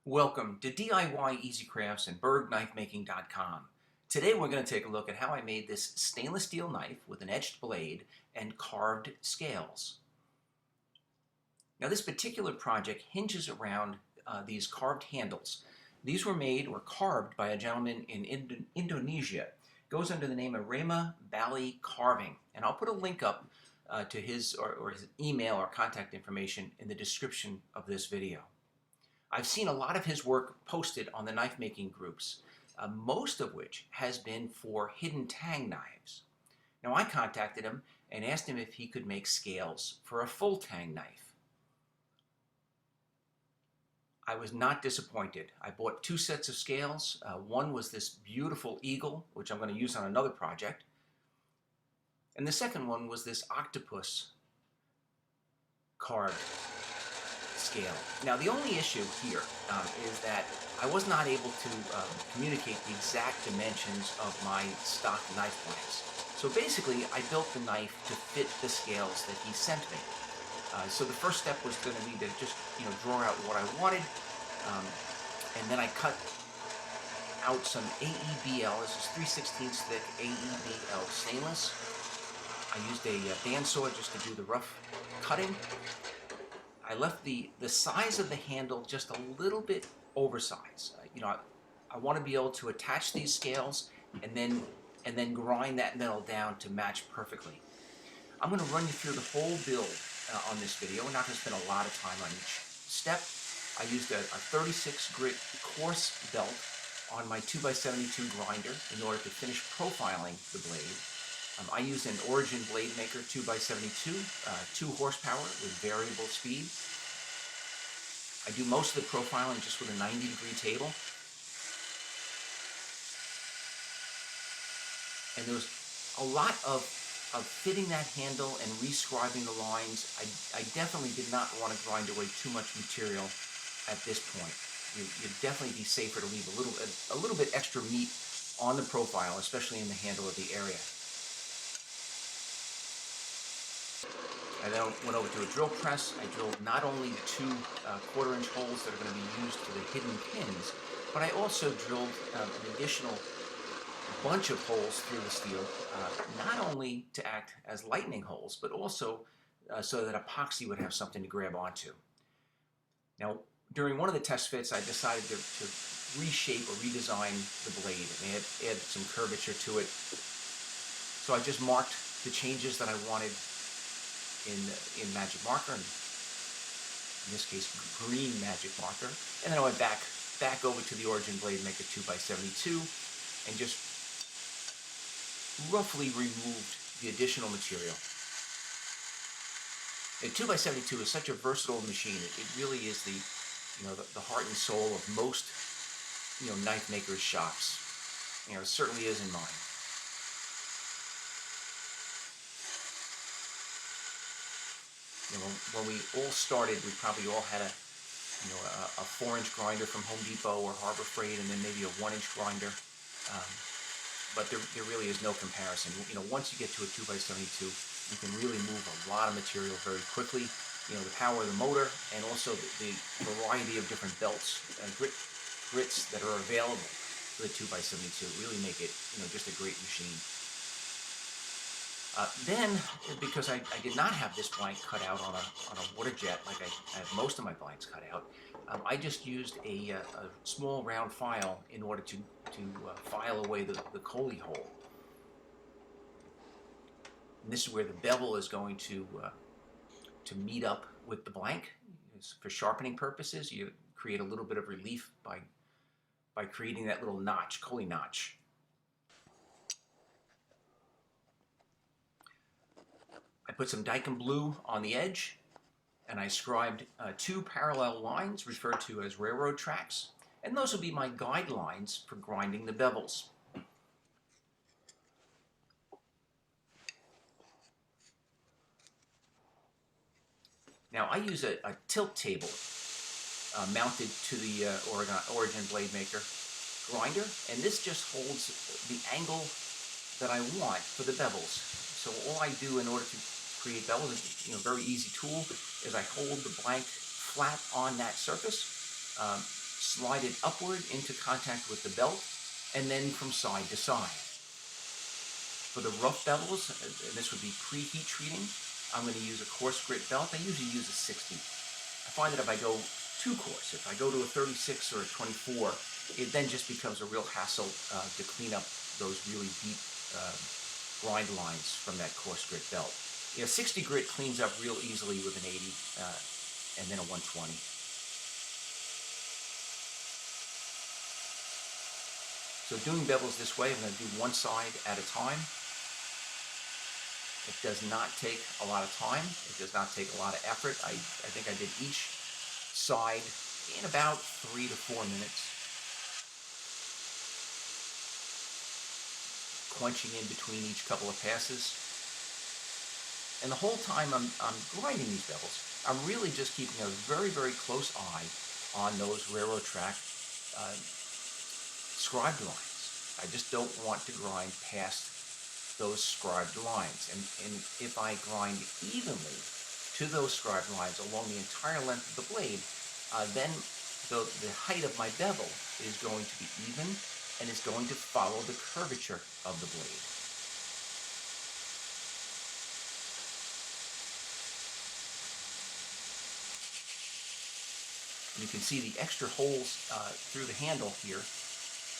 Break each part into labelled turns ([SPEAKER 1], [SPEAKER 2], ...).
[SPEAKER 1] Welcome to DIYeasycrafts and BergKnifemaking.com. Today we're going to take a look at how I made this stainless steel knife with an etched blade and carved scales. Now this particular project hinges around these carved handles. These were made or carved by a gentleman in Indonesia. It goes under the name of Ryama Bali Carving, and I'll put a link up to his his email or contact information in the description of this video. I've seen a lot of his work posted on the knife making groups, most of which has been for hidden tang knives. Now I contacted him and asked him if he could make scales for a full tang knife. I was not disappointed. I bought two sets of scales. One was this beautiful eagle, which I'm going to use on another project. And the second one was this octopus carved scale. Now the only issue here is that I was not able to communicate the exact dimensions of my stock knife blanks. So basically I built the knife to fit the scales that he sent me. So the first step was going to be to just draw out what I wanted, and then I cut out some AEB-L. This is 3/16 thick AEB-L stainless. I used a bandsaw just to do the rough cutting. I left the size of the handle just a little bit oversized. I want to be able to attach these scales and then grind that metal down to match perfectly. I'm going to run you through the whole build on this video. We're not going to spend a lot of time on each step. I used a 36 grit coarse belt on my 2x72 grinder in order to finish profiling the blade. I use an Origin Blade Maker 2x72, 2 horsepower with variable speed. I do most of the profiling just with a 90-degree table. And there was a lot of fitting that handle and rescribing the lines. I definitely did not want to grind away too much material at this point. You'd definitely be safer to leave a little bit extra meat on the profile, especially in the handle of the area. I then went over to a drill press. I drilled not only the two quarter-inch holes that are going to be used for the hidden pins, but I also drilled an additional bunch of holes through the steel, not only to act as lightning holes, but also so that epoxy would have something to grab onto. Now, during one of the test fits, I decided to reshape or redesign the blade and add some curvature to it. So I just marked the changes that I wanted in magic marker, and in this case green magic marker, and then I went back over to the Origin Blade Maker 2x72 and just roughly removed the additional material. The 2x72 is such a versatile machine. It really is the heart and soul of most knife makers' shops. It certainly is in mine. When we all started, we probably all had a 4-inch grinder from Home Depot or Harbor Freight, and then maybe a 1-inch grinder. But there really is no comparison. Once you get to a 2x72, you can really move a lot of material very quickly. The power of the motor and also the variety of different belts and grits that are available for the 2x72 really make it just a great machine. Then, because I did not have this blank cut out on a water jet like I have most of my blanks cut out, I just used a small round file in order to file away the collie hole. And this is where the bevel is going to meet up with the blank. For sharpening purposes, you create a little bit of relief by creating that little notch, collie notch. I put some Daikin blue on the edge, and I scribed 2 parallel lines referred to as railroad tracks, and those will be my guidelines for grinding the bevels. Now I use a tilt table mounted to the Origin Blade Maker grinder, and this just holds the angle that I want for the bevels. So all I do in order to create bevels is very easy tool is I hold the blank flat on that surface slide it upward into contact with the belt, and then from side to side. For the rough bevels, and this would be pre-heat treating, I'm going to use a coarse grit belt. I usually use a 60. I find that if I go too coarse, if I go to a 36 or a 24, it then just becomes a real hassle to clean up those really deep grind lines from that coarse grit belt. 60 grit cleans up real easily with an 80 and then a 120. So doing bevels this way, I'm going to do one side at a time. It does not take a lot of time. It does not take a lot of effort. I think I did each side in about 3 to 4 minutes. Quenching in between each couple of passes. And the whole time I'm grinding these bevels, I'm really just keeping a very, very close eye on those railroad track scribed lines. I just don't want to grind past those scribed lines. And if I grind evenly to those scribed lines along the entire length of the blade, then the height of my bevel is going to be even and is going to follow the curvature of the blade. And you can see the extra holes through the handle here.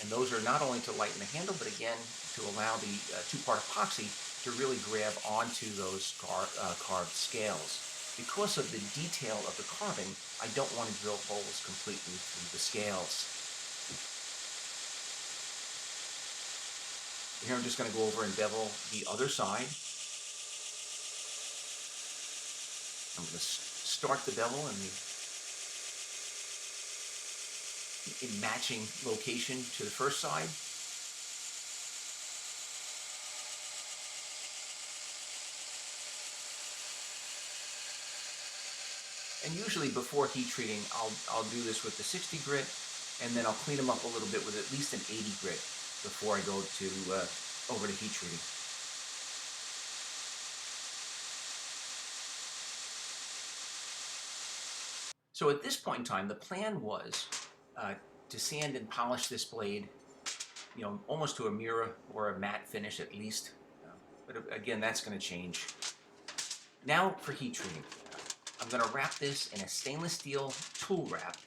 [SPEAKER 1] And those are not only to lighten the handle, but again, to allow the two-part epoxy to really grab onto those carved scales. Because of the detail of the carving, I don't want to drill holes completely through the scales. Here I'm just going to go over and bevel the other side. I'm going to start the bevel in matching location to the first side. And usually before heat treating, I'll do this with the 60 grit, and then I'll clean them up a little bit with at least an 80 grit before I go to over to heat treating. So at this point in time, the plan was to sand and polish this blade, almost to a mirror or a matte finish at least. But again, that's going to change. Now for heat treating. I'm going to wrap this in a stainless steel tool wrap.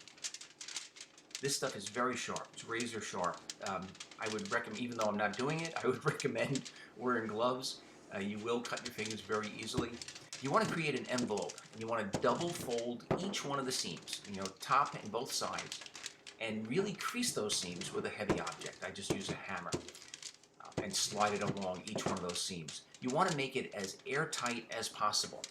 [SPEAKER 1] This stuff is very sharp. It's razor sharp. I would recommend, even though I'm not doing it, I would recommend wearing gloves. You will cut your fingers very easily. You want to create an envelope, and you want to double fold each one of the seams, top and both sides, and really crease those seams with a heavy object. I just use a hammer and slide it along each one of those seams. You want to make it as airtight as possible.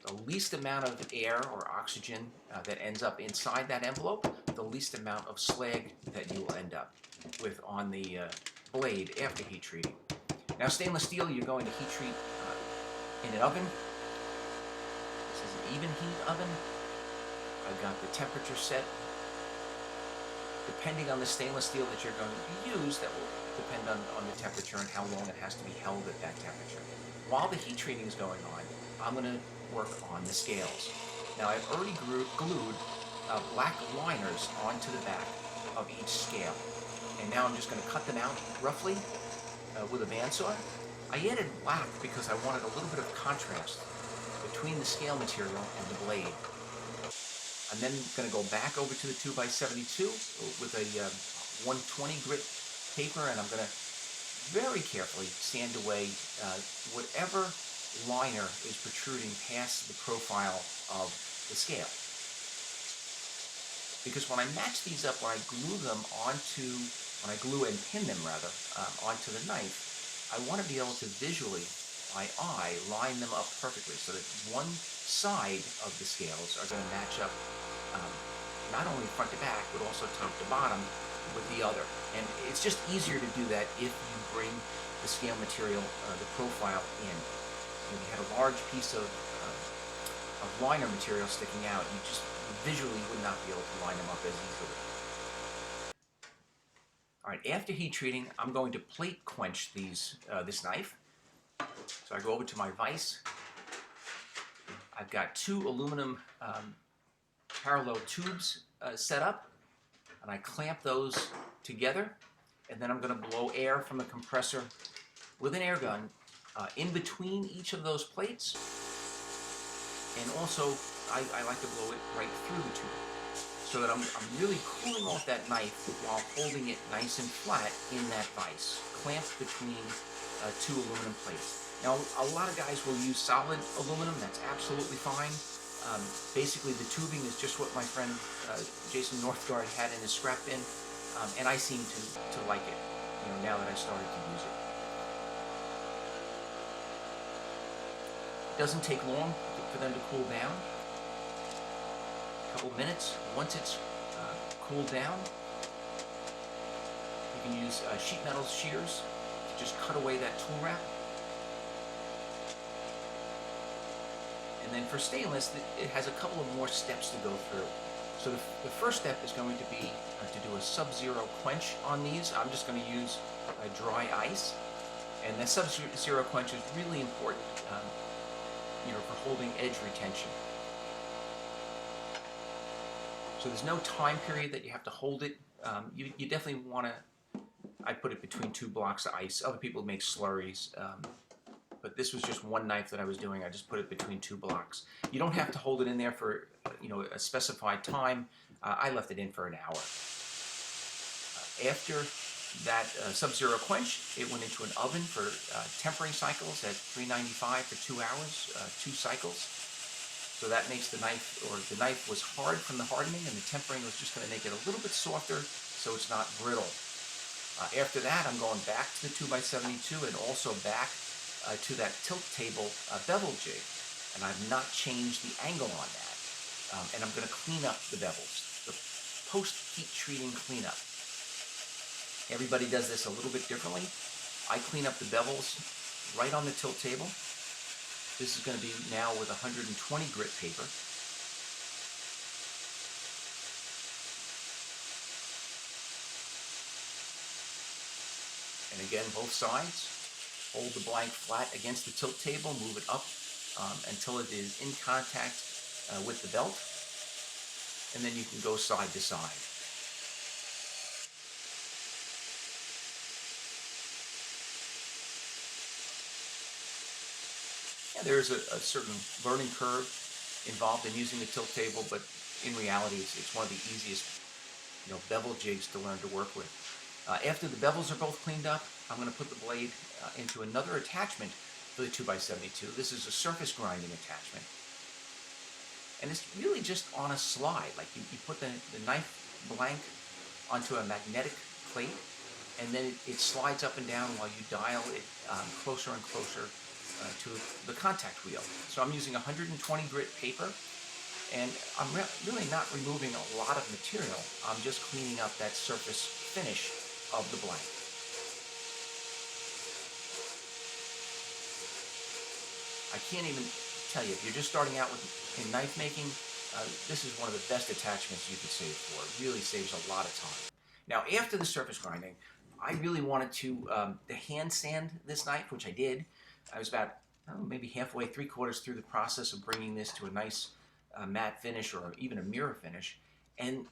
[SPEAKER 1] The least amount of air or oxygen that ends up inside that envelope, the least amount of slag that you will end up with on the blade after heat treating. Now stainless steel, you're going to heat treat in an oven. This is an even heat oven. I've got the temperature set. Depending on the stainless steel that you're going to use, that will depend on the temperature and how long it has to be held at that temperature. While the heat treating is going on, I'm going to work on the scales. Now I've already glued black liners onto the back of each scale. And now I'm just going to cut them out roughly with a bandsaw. I added black because I wanted a little bit of contrast between the scale material and the blade. I'm then going to go back over to the 2x72 with a 120 grit paper, and I'm going to very carefully sand away whatever liner is protruding past the profile of the scale. Because when I match these up, when I glue and pin them rather, onto the knife, I want to be able to visually, by eye, line them up perfectly so that one side of the scales are going to match up not only front to back, but also top to bottom with the other. And it's just easier to do that if you bring the scale material, the profile in. If you had a large piece of liner material sticking out, you just visually would not be able to line them up as easily. All right, after heat treating, I'm going to plate quench this knife. So I go over to my vise. I've got two aluminum parallel tubes set up. and I clamp those together, and then I'm going to blow air from the compressor with an air gun in between each of those plates, and also I like to blow it right through the tube, so that I'm really cooling off that knife while holding it nice and flat in that vise, clamped between two aluminum plates. Now, a lot of guys will use solid aluminum. That's absolutely fine. Basically, the tubing is just what my friend Jason Northgard had in his scrap bin, and I seem to like it, now that I started to use it. It doesn't take long for them to cool down. A couple minutes. Once it's cooled down, you can use sheet metal shears to just cut away that tool wrap. And then for stainless, it has a couple of more steps to go through. So the first step is going to be to do a sub-zero quench on these. I'm just going to use dry ice. And the sub-zero quench is really important for holding edge retention. So there's no time period that you have to hold it. You definitely want to, I put it between 2 blocks of ice. Other people make slurries. But this was just one knife that I was doing. I just put it between 2 blocks. You don't have to hold it in there for a specified time. I left it in for an hour. After that sub-zero quench, it went into an oven for tempering cycles at 395 for 2 hours, 2 cycles. So that makes the knife was hard from the hardening, and the tempering was just going to make it a little bit softer so it's not brittle. After that, I'm going back to the 2x72 and also back to that tilt table bevel jig, and I've not changed the angle on that. And I'm going to clean up the bevels, the post-heat treating cleanup. Everybody does this a little bit differently. I clean up the bevels right on the tilt table. This is going to be now with 120 grit paper. And again, both sides. Hold the blank flat against the tilt table, move it up until it is in contact with the belt, and then you can go side to side. Yeah, there is a certain learning curve involved in using the tilt table, but in reality, it's one of the easiest bevel jigs to learn to work with. After the bevels are both cleaned up, I'm going to put the blade into another attachment for the 2x72. This is a surface grinding attachment. And it's really just on a slide. Like you put the knife blank onto a magnetic plate, and then it slides up and down while you dial it closer and closer to the contact wheel. So I'm using 120 grit paper, and I'm really not removing a lot of material. I'm just cleaning up that surface finish of the blank. I can't even tell you, if you're just starting out in knife making, this is one of the best attachments you could save for. It really saves a lot of time. Now, after the surface grinding, I really wanted to hand sand this knife, which I did. I was about maybe halfway, 3/4 through the process of bringing this to a nice matte finish or even a mirror finish, and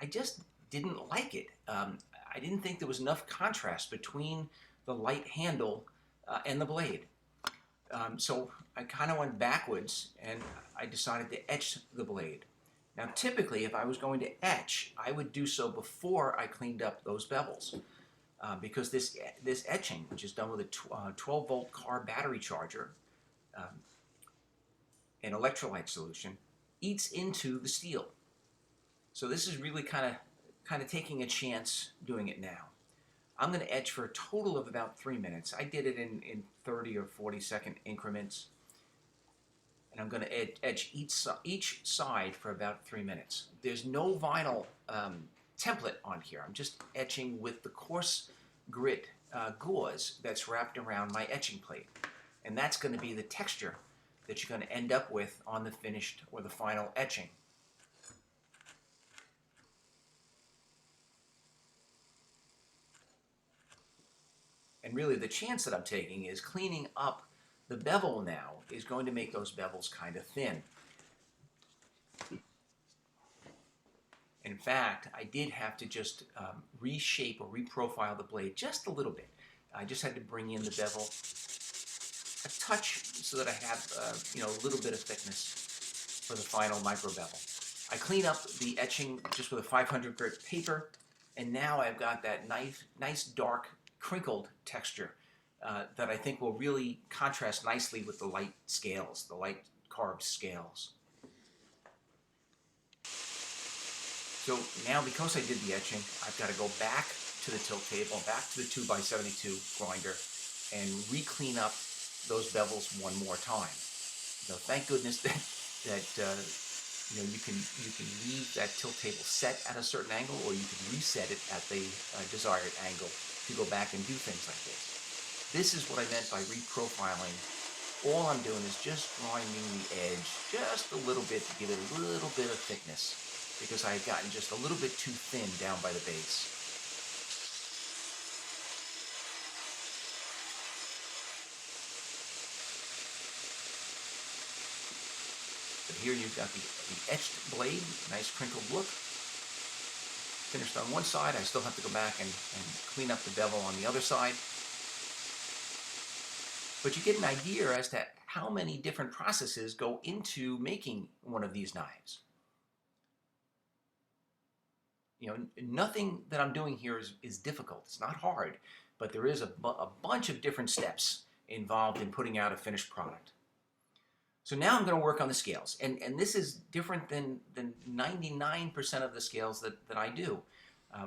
[SPEAKER 1] I just didn't like it. I didn't think there was enough contrast between the light handle and the blade. So I kind of went backwards, and I decided to etch the blade. Now, typically, if I was going to etch, I would do so before I cleaned up those bevels, because this etching, which is done with a 12-volt car battery charger, an electrolyte solution, eats into the steel. So this is really kind of taking a chance doing it now. I'm going to etch for a total of about 3 minutes. I did it in 30 or 40-second increments. And I'm going to etch each side for about 3 minutes. There's no vinyl template on here. I'm just etching with the coarse grit gauze that's wrapped around my etching plate. And that's going to be the texture that you're going to end up with on the finished or the final etching. And really the chance that I'm taking is cleaning up the bevel now is going to make those bevels kind of thin. In fact, I did have to just reshape or reprofile the blade just a little bit. I just had to bring in the bevel a touch so that I have a little bit of thickness for the final micro bevel. I clean up the etching just with a 500 grit paper, and now I've got that nice dark crinkled texture that I think will really contrast nicely with the light scales, the light carved scales. So now, because I did the etching, I've got to go back to the tilt table, back to the 2x72 grinder, and re-clean up those bevels one more time. Thank goodness that you can leave that tilt table set at a certain angle, or you can reset it at the desired angle to go back and do things like this. This is what I meant by reprofiling. All I'm doing is just grinding the edge just a little bit to give it a little bit of thickness, because I had gotten just a little bit too thin down by the base. But here you've got the etched blade, nice crinkled look. Finished on one side, I still have to go back and clean up the bevel on the other side. But you get an idea as to how many different processes go into making one of these knives. Nothing that I'm doing here is difficult. It's not hard, but there is a bunch of different steps involved in putting out a finished product. So now I'm going to work on the scales, and this is different than 99% of the scales that I do.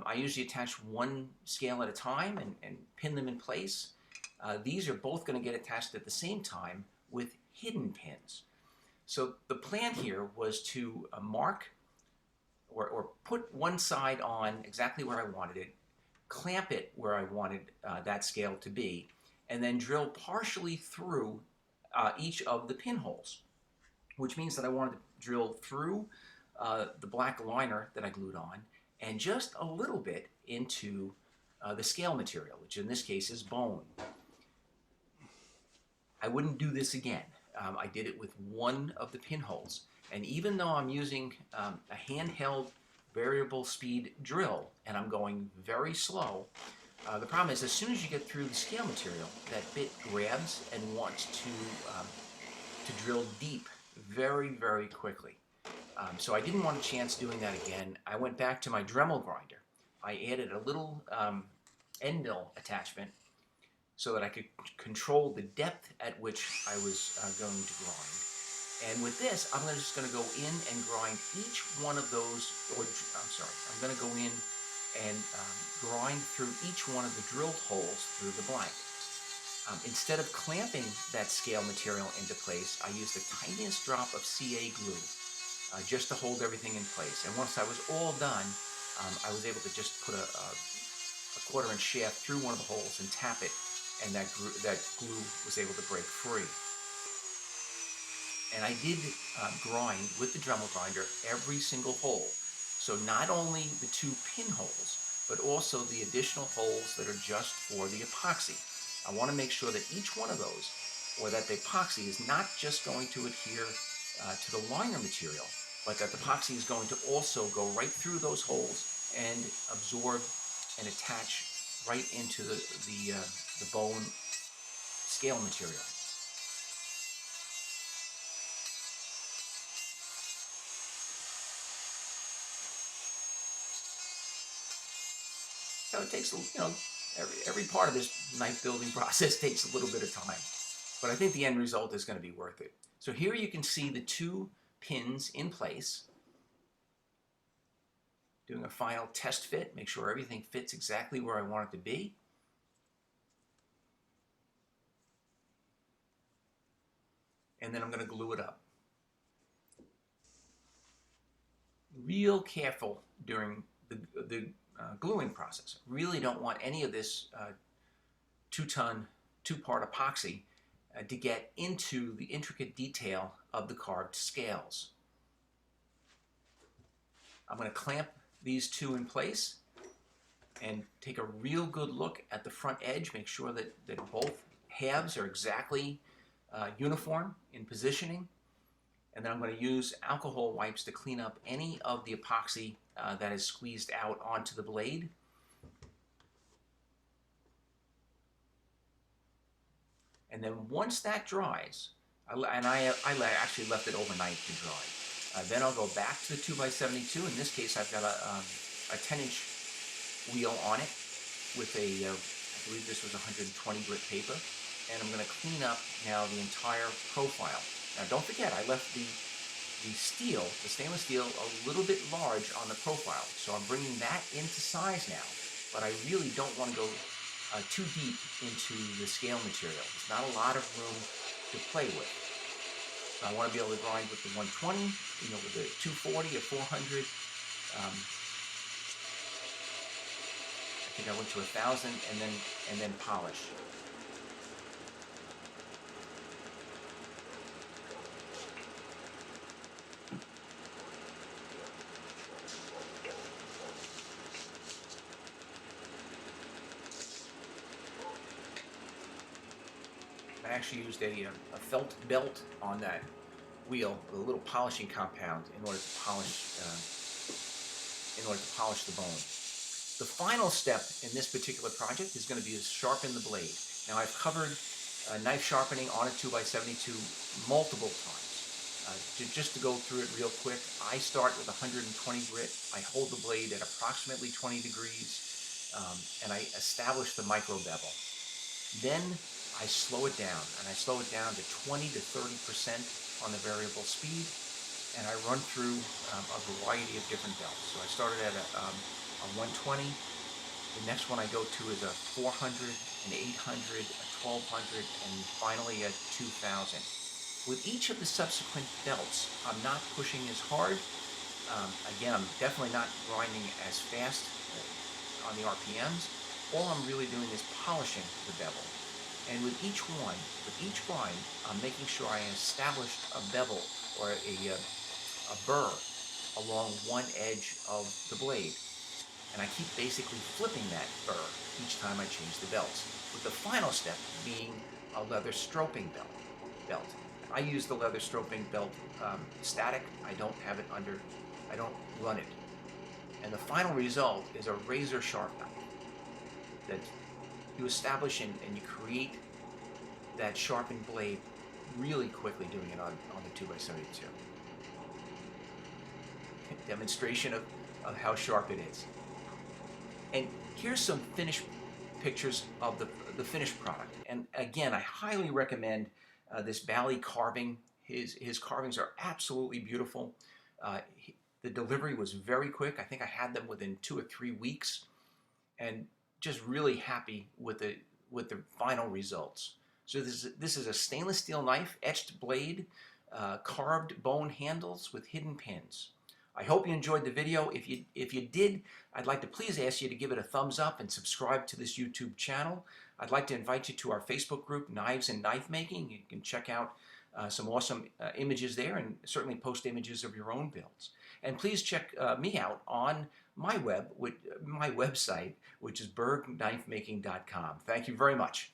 [SPEAKER 1] I usually attach one scale at a time and pin them in place. These are both going to get attached at the same time with hidden pins. So the plan here was to mark or put one side on exactly where I wanted it, clamp it where I wanted that scale to be, and then drill partially through each of the pinholes, which means that I wanted to drill through the black liner that I glued on and just a little bit into the scale material, which in this case is bone. I wouldn't do this again. I did it with one of the pinholes, and even though I'm using a handheld variable speed drill and I'm going very slow, the problem is as soon as you get through the scale material, that bit grabs and wants to drill deep very, very quickly. So I didn't want a chance doing that again. I went back to my Dremel grinder. I added a little end mill attachment so that I could control the depth at which I was going to grind. And with this, I'm just going to go in and grind each one of those, I'm going to go in and grind through each one of the drilled holes through the blank. Instead of clamping that scale material into place, I used the tiniest drop of CA glue just to hold everything in place. And once I was all done, I was able to just put a 1/4 inch shaft through one of the holes and tap it, and that glue was able to break free. And I did grind with the Dremel grinder every single hole. So not only the 2 pinholes, but also the additional holes that are just for the epoxy. I want to make sure that each one of those, or that the epoxy is not just going to adhere to the liner material, but that the epoxy is going to also go right through those holes and absorb and attach right into the bone scale material. So it takes, every part of this knife building process takes a little bit of time, but I think the end result is going to be worth it. So here you can see the 2 pins in place. Doing a final test fit, make sure everything fits exactly where I want it to be. And then I'm going to glue it up. Real careful during the gluing process. Really don't want any of this 2-ton, 2-part epoxy to get into the intricate detail of the carved scales. I'm going to clamp these 2 in place and take a real good look at the front edge. Make sure that both halves are exactly uniform in positioning. And then I'm going to use alcohol wipes to clean up any of the epoxy that is squeezed out onto the blade. And then once that dries, I actually left it overnight to dry. Then I'll go back to the 2x72. In this case, I've got a 10-inch wheel on it with a, I believe this was 120 grit paper. And I'm going to clean up now the entire profile. Now don't forget, I left the steel, the stainless steel, a little bit large on the profile. So I'm bringing that into size now. But I really don't want to go too deep into the scale material. There's not a lot of room to play with. I want to be able to grind with the 120, with the 240 or 400. I think I went to 1,000 and then polish. I actually used a felt belt on that wheel with a little polishing compound in order to polish the bone. The final step in this particular project is going to be to sharpen the blade. Now I've covered knife sharpening on a 2x72 multiple times. Just to go through it real quick, I start with 120 grit. I hold the blade at approximately 20 degrees, and I establish the micro bevel. Then I slow it down, and I slow it down to 20 to 30% on the variable speed, and I run through a variety of different belts. So I started at a 120. The next one I go to is a 400, an 800, a 1200, and finally a 2000. With each of the subsequent belts, I'm not pushing as hard. Again, I'm definitely not grinding as fast on the RPMs. All I'm really doing is polishing the bevel. And with each grind, I'm making sure I establish a bevel or a burr along one edge of the blade. And I keep basically flipping that burr each time I change the belts, with the final step being a leather stroping belt. I use the leather stroping belt static. I don't have it under, I don't run it. And the final result is a razor sharp knife that you establish and you create that sharpened blade really quickly, doing it on the 2x72. Demonstration of how sharp it is. And here's some finished pictures of the finished product. And again, I highly recommend this Bali Carving. His carvings are absolutely beautiful. The delivery was very quick. I think I had them within 2 or 3 weeks, and just really happy with the final results. So this is a stainless steel knife, etched blade, carved bone handles with hidden pins. I hope you enjoyed the video. If you did, I'd like to please ask you to give it a thumbs up and subscribe to this YouTube channel. I'd like to invite you to our Facebook group, Knives and Knife Making. You can check out some awesome images there, and certainly post images of your own builds. And please check me out on my website, which is bergknifemaking.com. Thank you very much.